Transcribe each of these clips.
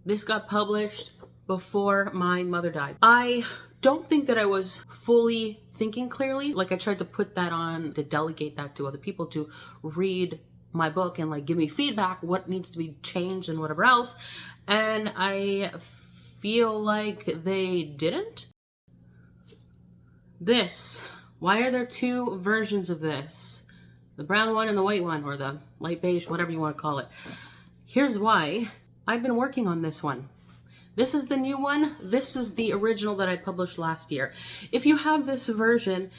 This got published before my mother died. I don't think that I was fully thinking clearly. Like, I tried to put that on, to delegate that to other people to read my book and like give me feedback, what needs to be changed and whatever else. And I feel like they didn't. Why are there two versions of this? The brown one and the white one, or the light beige, whatever you want to call it. Here's why. I've been working on this one. This is the new one. This is the original that I published last year. If you have this version,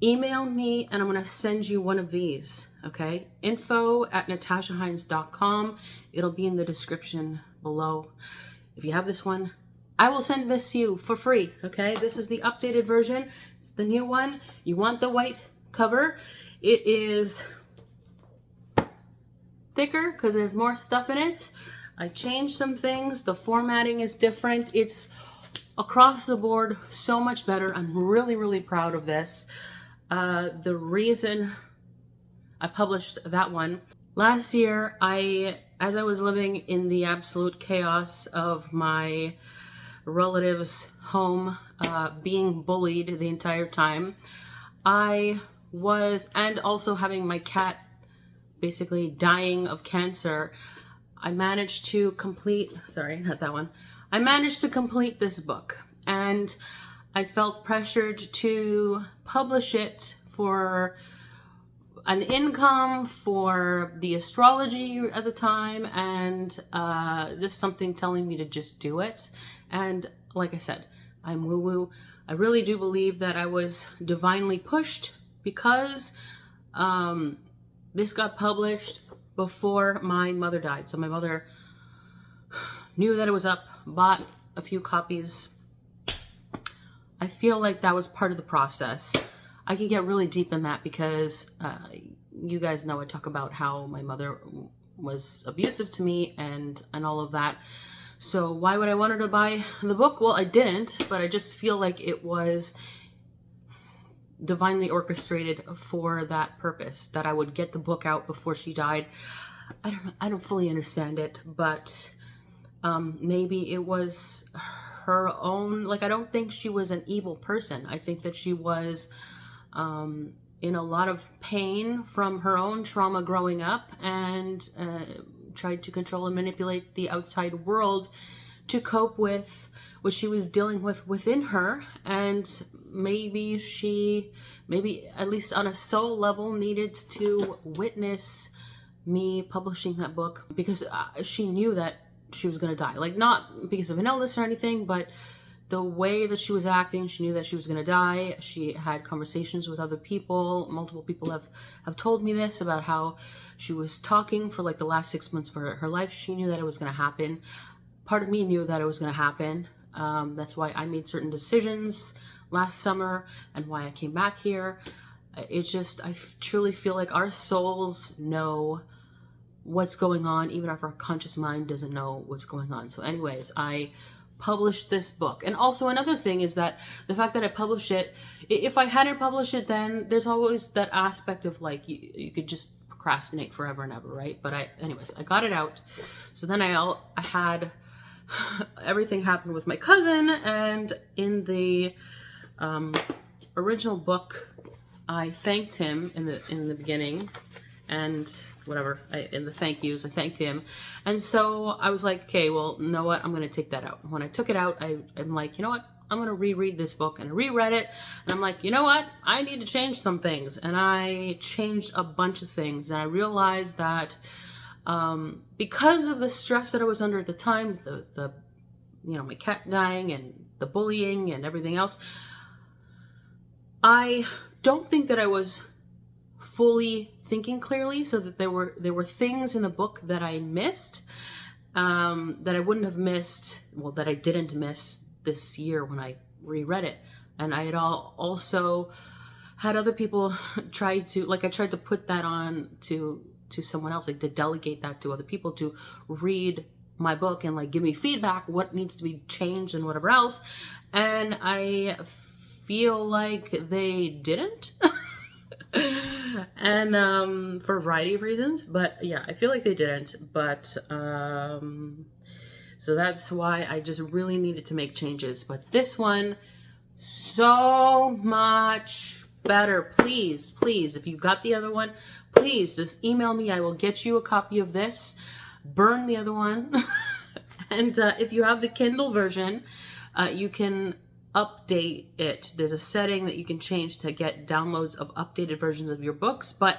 email me and I'm going to send you one of these, okay? info@natashahynes.com. It'll be in the description below. If you have this one, I will send this to you for free, okay? This is the updated version. It's the new one. You want the white cover. It is thicker because there's more stuff in it. I changed some things. The formatting is different. It's across the board so much better. I'm really, really proud of this. The reason I published that one last year, as I was living in the absolute chaos of my relative's home, being bullied the entire time, and also having my cat basically dying of cancer, I managed to complete, I managed to complete this book, and I felt pressured to publish it for an income, for the astrology at the time, and just something telling me to just do it. And like I said, I'm woo-woo. I really do believe that I was divinely pushed because this got published before my mother died. So my mother knew that it was up, bought a few copies. I feel like that was part of the process. I can get really deep in that because you guys know I talk about how my mother was abusive to me and all of that. So why would I want her to buy the book? Well, I didn't, but I just feel like it was divinely orchestrated for that purpose, that I would get the book out before she died. I don't fully understand it, but maybe it was her own, like, I don't think she was an evil person. I think that she was in a lot of pain from her own trauma growing up, and tried to control and manipulate the outside world to cope with what she was dealing with within her. And maybe at least on a soul level, needed to witness me publishing that book because she knew that she was going to die. Like, not because of an illness or anything, but the way that she was acting, she knew that she was going to die. She had conversations with other people. Multiple people have told me this, about how she was talking for like the last 6 months of her life. She knew that it was going to happen. Part of me knew that it was going to happen. That's why I made certain decisions last summer and why I came back here. It's just, I truly feel like our souls know what's going on, even if our conscious mind doesn't know what's going on. So anyways, I published this book. And also another thing is that the fact that I published it, if I hadn't published it, then there's always that aspect of like, you could just procrastinate forever and ever, right? But anyways, I got it out. So then I had everything happened with my cousin, and in the original book, I thanked him in the beginning, and whatever, in the thank yous, I thanked him. And so I was like, okay, well, you know what? I'm going to take that out. When I took it out, I'm like, you know what? I'm going to reread this book. And I reread it. And I'm like, you know what? I need to change some things. And I changed a bunch of things. And I realized that because of the stress that I was under at the time, my cat dying and the bullying and everything else, I don't think that I was fully thinking clearly, so that there were things in the book that I missed, that I wouldn't have missed, well, that I didn't miss this year when I reread it. And I had also had other people try to, like, I tried to put that on to someone else, like to delegate that to other people to read my book and like give me feedback, what needs to be changed and whatever else. And I feel like they didn't. And for a variety of reasons, but yeah, I feel like they didn't. But So that's why I just really needed to make changes. But this one, so much better. Please, please, if you got the other one, please just email me. I will get you a copy of this. Burn the other one. And if you have the Kindle version, you can update it. There's a setting that you can change to get downloads of updated versions of your books. But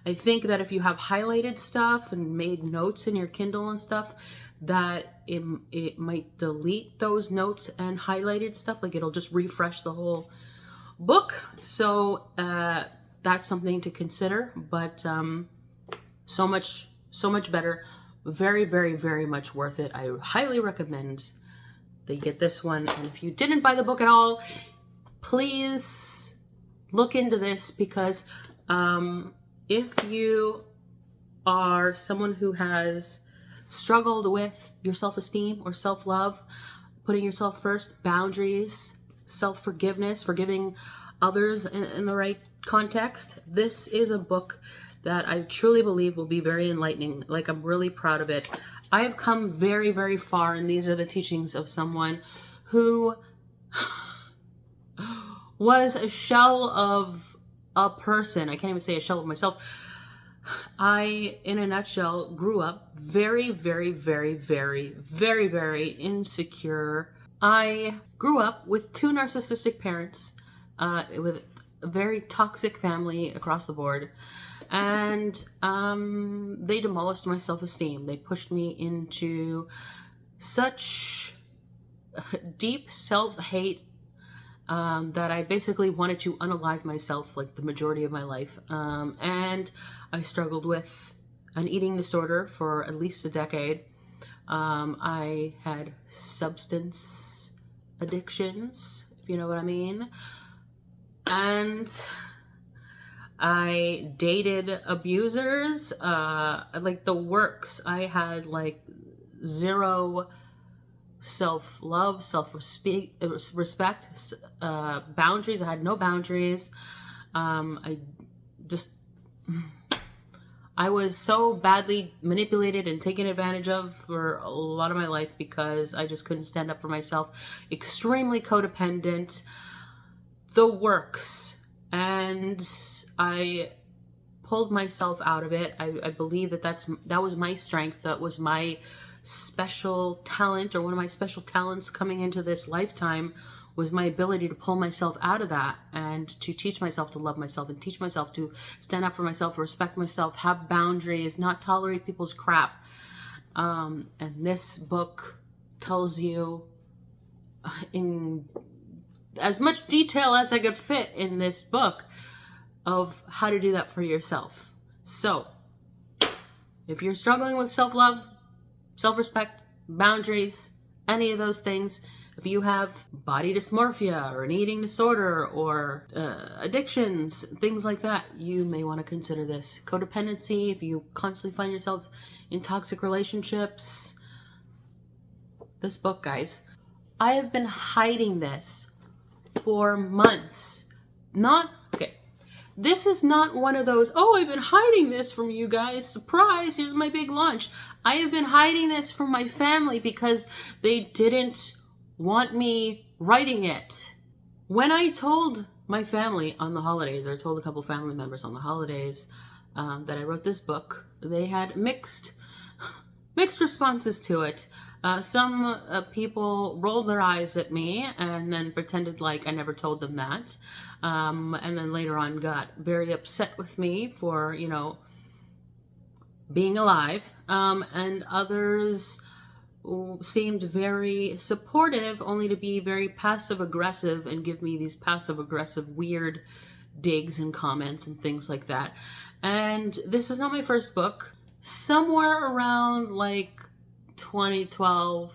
I think that if you have highlighted stuff and made notes in your Kindle and stuff, that it might delete those notes and highlighted stuff. Like it'll just refresh the whole book. So that's something to consider. But so much better. Very, very, very much worth it. I highly recommend that you get this one. And if you didn't buy the book at all, please look into this, because if you are someone who has struggled with your self-esteem or self-love, putting yourself first, boundaries, self-forgiveness, forgiving others in the right context, this is a book that I truly believe will be very enlightening. Like, I'm really proud of it. I have come very, very far, and these are the teachings of someone who was a shell of a person. I can't even say a shell of myself. I, in a nutshell, grew up very, very, very, very, very, very insecure. I grew up with 2 narcissistic parents, with a very toxic family across the board. And they demolished my self-esteem. They pushed me into such deep self-hate that I basically wanted to unalive myself like the majority of my life. And I struggled with an eating disorder for at least a decade. I had substance addictions, if you know what I mean. And I dated abusers, like the works. I had like zero self-love, self-respect, boundaries. I had no boundaries. I was so badly manipulated and taken advantage of for a lot of my life because I just couldn't stand up for myself. Extremely codependent. The works. And I pulled myself out of it. I believe that was my strength. That was my special talent, or one of my special talents coming into this lifetime, was my ability to pull myself out of that and to teach myself to love myself and teach myself to stand up for myself, respect myself, have boundaries, not tolerate people's crap. And this book tells you in as much detail as I could fit in this book of how to do that for yourself. So, if you're struggling with self-love, self-respect, boundaries, any of those things, if you have body dysmorphia or an eating disorder or addictions, things like that, you may want to consider this. Codependency, if you constantly find yourself in toxic relationships, this book, guys. I have been hiding this for months. This is not one of those, oh, I've been hiding this from you guys. Surprise, here's my big launch. I have been hiding this from my family because they didn't want me writing it. When I told my family on the holidays, or I told a couple family members on the holidays that I wrote this book, they had mixed responses to it. Some people rolled their eyes at me and then pretended like I never told them that. And then later on got very upset with me for, being alive. And others seemed very supportive, only to be very passive-aggressive and give me these passive-aggressive weird digs and comments and things like that. And this is not my first book. Somewhere around like 2012,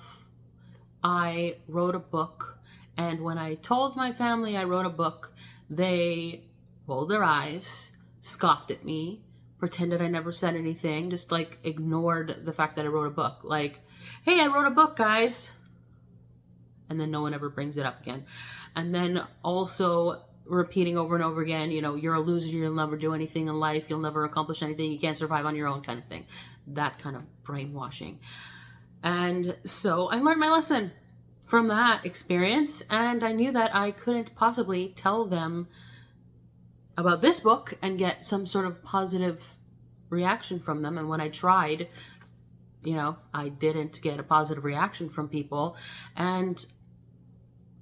I wrote a book, and when I told my family I wrote a book, they rolled their eyes, scoffed at me, pretended I never said anything, just like ignored the fact that I wrote a book. Like, hey, I wrote a book, guys. And then no one ever brings it up again. And then also repeating over and over again, you're a loser, you'll never do anything in life, you'll never accomplish anything, you can't survive on your own, kind of thing. That kind of brainwashing. And so I learned my lesson from that experience, and I knew that I couldn't possibly tell them about this book and get some sort of positive reaction from them. And when I tried, I didn't get a positive reaction from people. And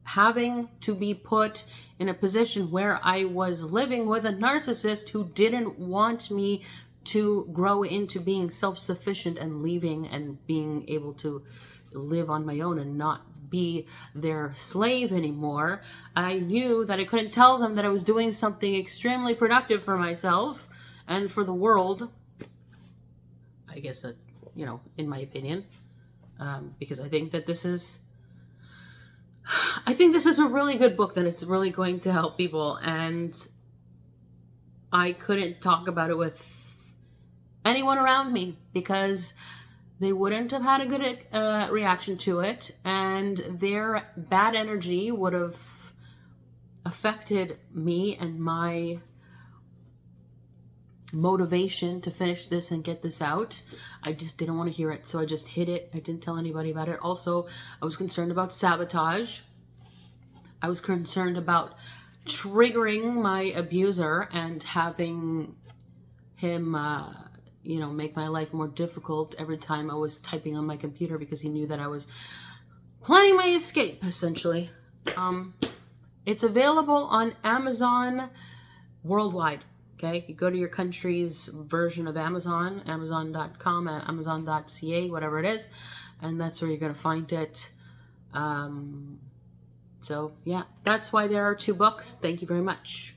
having to be put in a position where I was living with a narcissist who didn't want me to grow into being self-sufficient and leaving and being able to live on my own and not be their slave anymore, I knew that I couldn't tell them that I was doing something extremely productive for myself and for the world. I guess that's, in my opinion, because I think that this is a really good book, that it's really going to help people. And I couldn't talk about it with anyone around me because they wouldn't have had a good reaction to it, and their bad energy would have affected me and my motivation to finish this and get this out. I just didn't want to hear it, so I just hid it. I didn't tell anybody about it. Also, I was concerned about sabotage. I was concerned about triggering my abuser and having him make my life more difficult every time I was typing on my computer, because he knew that I was planning my escape, essentially. It's available on Amazon worldwide. Okay, you go to your country's version of Amazon, amazon.com, amazon.ca, whatever it is, and that's where you're going to find it. So yeah, that's why there are 2 books. Thank you very much.